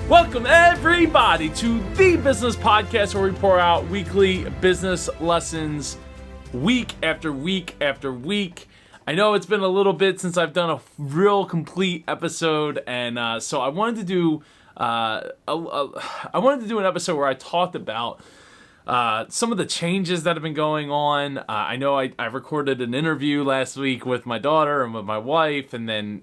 Welcome everybody to the Business Podcast, where we pour out weekly business lessons week after week after week. I know it's been a little bit since I've done a real complete episode, and so I wanted to do an episode where I talked about some of the changes that have been going on. I know I recorded an interview last week with my daughter and with my wife, and then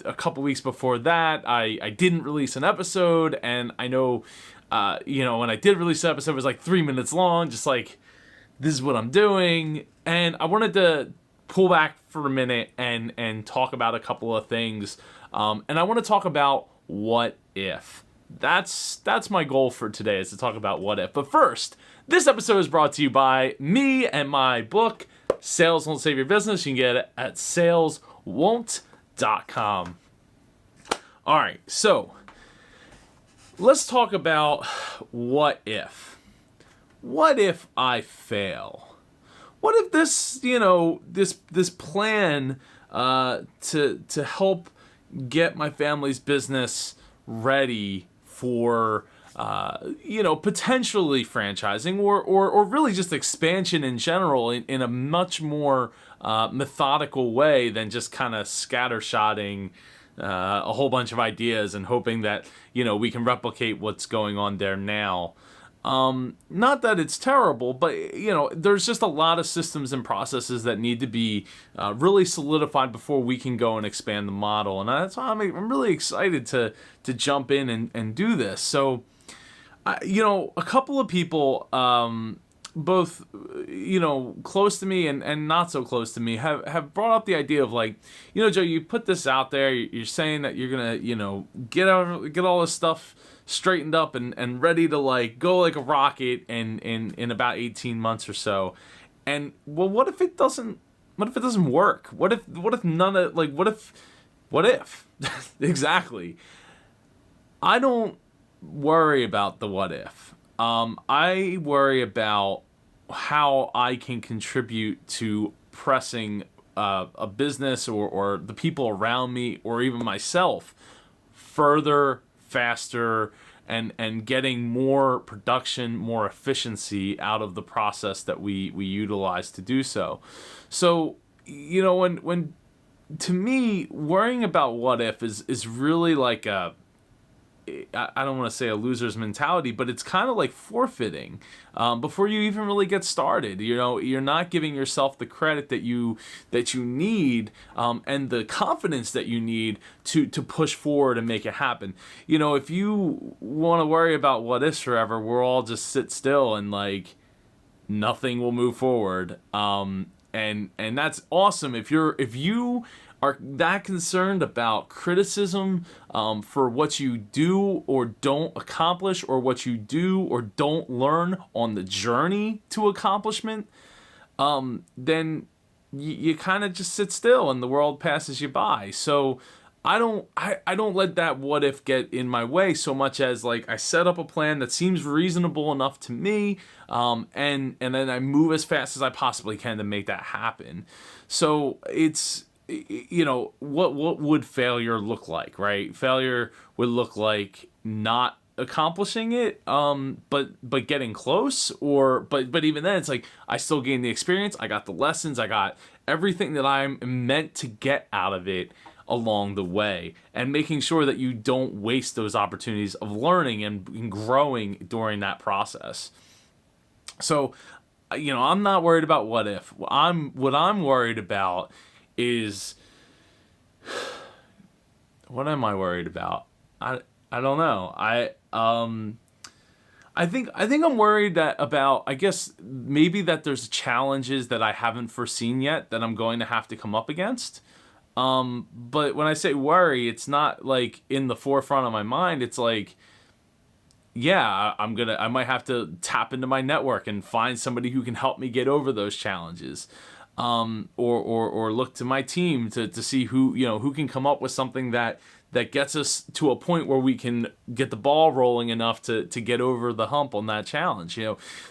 a couple weeks before that I didn't release an episode, and I know when I did release the episode, it was like 3 minutes long, just like, this is what I'm doing. And I wanted to pull back for a minute and talk about a couple of things, and I want to talk about what if. That's my goal for today, is to talk about what if. But first, this episode is brought to you by me and my book, Sales Won't Save Your Business. You can get it at saleswon't.com. All right, so let's talk about what if. What if I fail? What if this, this plan to help get my family's business ready for potentially franchising or really just expansion in general in a much more methodical way than just kind of scattershotting a whole bunch of ideas and hoping that we can replicate what's going on there now. Not that it's terrible, but there's just a lot of systems and processes that need to be really solidified before we can go and expand the model, and that's why I'm really excited to jump in and do this. So, a couple of people, both close to me and not so close to me, have brought up the idea of, like, Joe, you put this out there, you're saying that you're gonna get all this stuff straightened up and ready to like go like a rocket in about 18 months or so. And well, what if it doesn't work? What if exactly. I don't worry about the what if. I worry about how I can contribute to pressing a business or the people around me or even myself further, faster, and getting more production, more efficiency out of the process that we utilize to do so. So, when to me, worrying about what if is really like I don't want to say a loser's mentality, but it's kind of like forfeiting before you even really get started. You're not giving yourself the credit that you need and the confidence that you need to push forward and make it happen. If you want to worry about what ifs forever, we'll all just sit still and like nothing will move forward. And that's awesome if you are that concerned about criticism for what you do or don't accomplish, or what you do or don't learn on the journey to accomplishment, then you kind of just sit still and the world passes you by. So I don't let that what if get in my way so much as, like, I set up a plan that seems reasonable enough to me, and then I move as fast as I possibly can to make that happen. So it's, what would failure look like, right? Failure would look like not accomplishing it, but getting close, but even then, it's like I still gained the experience, I got the lessons, I got everything that I'm meant to get out of it along the way, and making sure that you don't waste those opportunities of learning and growing during that process. So, I'm not worried about what if. What I'm worried about is, what am I worried about? I don't know. I think I'm worried about I guess maybe that there's challenges that I haven't foreseen yet that I'm going to have to come up against. But when I say worry, it's not like in the forefront of my mind. It's like, yeah, I might have to tap into my network and find somebody who can help me get over those challenges. Or look to my team to see who can come up with something that gets us to a point where we can get the ball rolling enough to get over the hump on that challenge.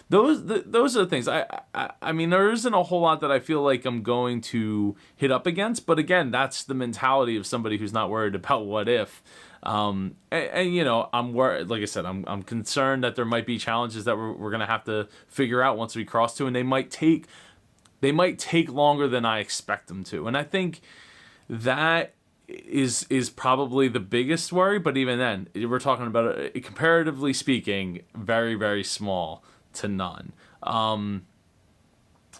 Those are the things. I mean, there isn't a whole lot that I feel like I'm going to hit up against, but again, that's the mentality of somebody who's not worried about what if. And you know, I'm worried. Like I said, I'm concerned that there might be challenges that we're gonna have to figure out once we cross to, and they might take longer than I expect them to. And I think that is probably the biggest worry. But even then, we're talking about comparatively speaking, very, very small to none.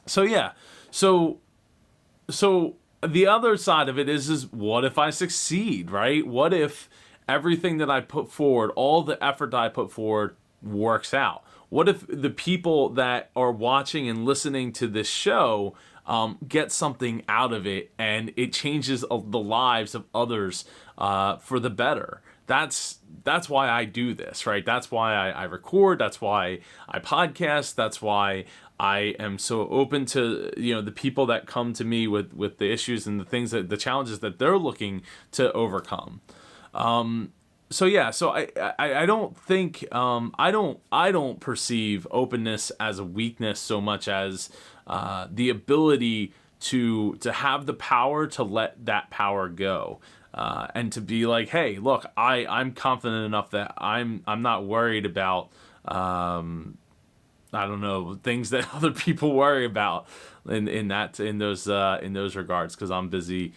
So yeah, so the other side of it is what if I succeed, right? What if everything that I put forward, all the effort that I put forward, works out? What if the people that are watching and listening to this show get something out of it, and it changes the lives of others for the better? That's why I do this, right? That's why I record. That's why I podcast. That's why I am so open to, you know, the people that come to me with the issues and the things that the challenges that they're looking to overcome. So yeah, so I don't think I don't perceive openness as a weakness so much as the ability to have the power to let that power go. And to be like, hey, look, I'm confident enough that I'm not worried about I don't know, things that other people worry about in those regards, because I'm busy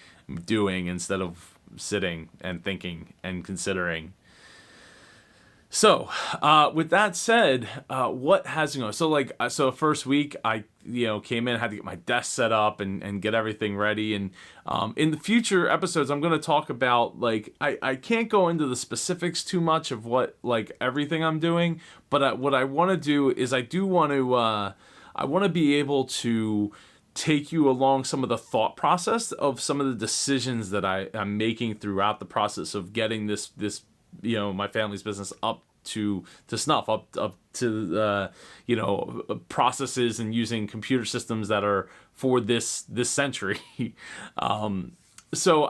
doing instead of sitting and thinking and considering. So, with that said, what has going? So first week I came in, had to get my desk set up and get everything ready. And in the future episodes, I'm going to talk about, like, I can't go into the specifics too much of what, like, everything I'm doing, but what I want to do is I want to be able to take you along some of the thought process of some of the decisions that I'm making throughout the process of getting this my family's business up to snuff, up to processes and using computer systems that are for this century. So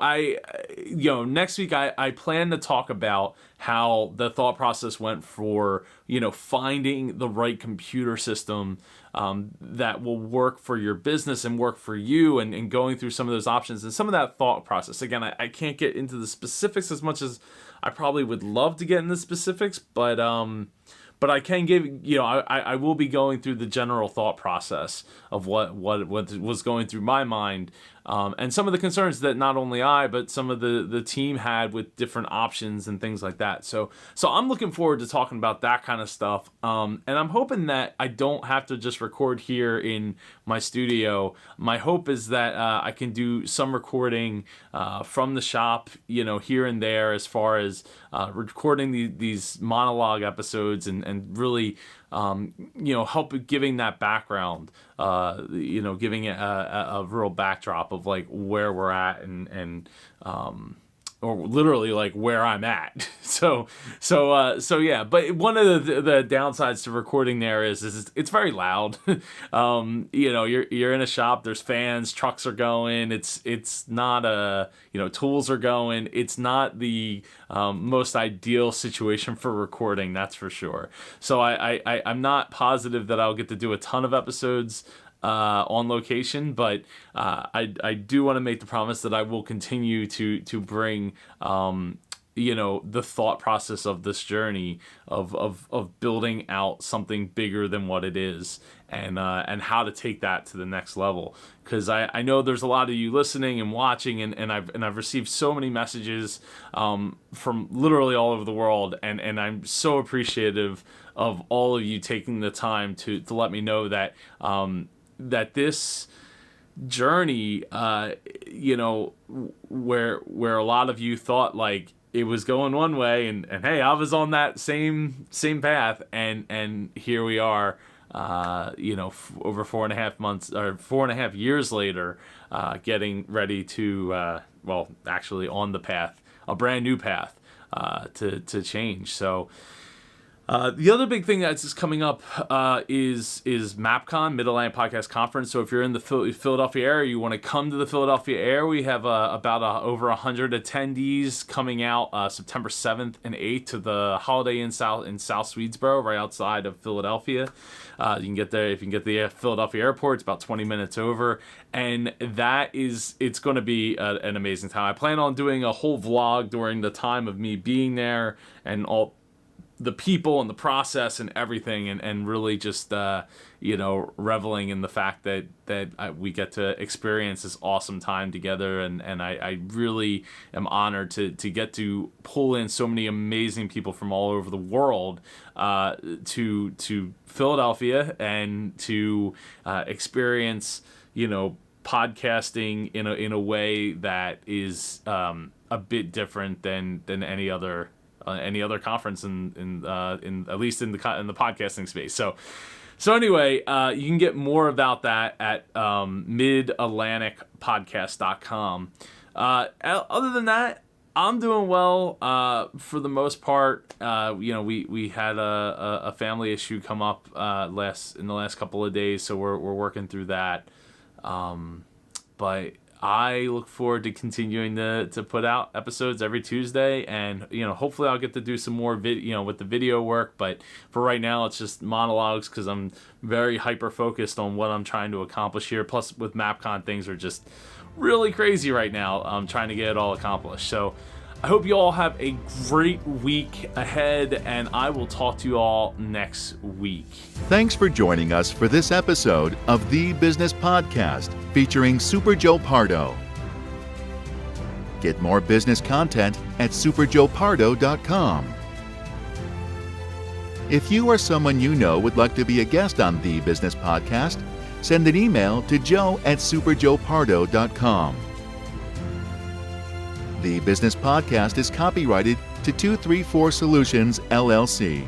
next week I plan to talk about how the thought process went for, finding the right computer system that will work for your business and work for you, and going through some of those options and some of that thought process. Again, I can't get into the specifics as much as I probably would love to get into the specifics, but I can give, I will be going through the general thought process of what was going through my mind, and some of the concerns that not only I, but some of the team had with different options and things like that. So I'm looking forward to talking about that kind of stuff. And I'm hoping that I don't have to just record here in my studio. My hope is that I can do some recording from the shop, here and there, as far as recording these monologue episodes and really, help giving that background, giving it a real backdrop of, like, where we're at and or literally, like, where I'm at. So yeah. But one of the downsides to recording there is it's very loud. You're in a shop. There's fans. Trucks are going. It's not tools are going. It's not the most ideal situation for recording. That's for sure. So I'm not positive that I'll get to do a ton of episodes on location, but I do want to make the promise that I will continue to bring the thought process of this journey of building out something bigger than what it is, and how to take that to the next level. Because I know there's a lot of you listening and watching, and I've received so many messages from literally all over the world, and I'm so appreciative of all of you taking the time to let me know that that this journey, where a lot of you thought, like, it was going one way, and hey, I was on that same path, and here we are, over 4.5 months or 4.5 years later, getting ready to, actually on the path, a brand new path, to change. So The other big thing that's just coming up is MapCon, Mid-Atlantic Podcast Conference. So if you're in the Philadelphia area, you want to come to the Philadelphia area, we have about over 100 attendees coming out September 7th and 8th to the Holiday Inn South Swedesboro, right outside of Philadelphia. You can get there if you can get to the Philadelphia airport. It's about 20 minutes over, and it's going to be an amazing time. I plan on doing a whole vlog during the time of me being there and all the people and the process and everything, and really just reveling in the fact that we get to experience this awesome time together, and I really am honored to get to pull in so many amazing people from all over the world to Philadelphia and to experience podcasting in a way that is a bit different than any other conference in at least in the podcasting space. So anyway, you can get more about that at midatlanticpodcast.com. Other than that, I'm doing well for the most part. We had a family issue come up in the last couple of days, so we're working through that. But I look forward to continuing to put out episodes every Tuesday, and hopefully I'll get to do some more with the video work. But for right now, it's just monologues because I'm very hyper focused on what I'm trying to accomplish here. Plus, with MapCon, things are just really crazy right now. I'm trying to get it all accomplished. So I hope you all have a great week ahead, and I will talk to you all next week. Thanks for joining us for this episode of The Business Podcast featuring Super Joe Pardo. Get more business content at superjoepardo.com. If you or someone you know would like to be a guest on The Business Podcast, send an email to joe@superjoepardo.com. The Business Podcast is copyrighted to 234 Solutions, LLC.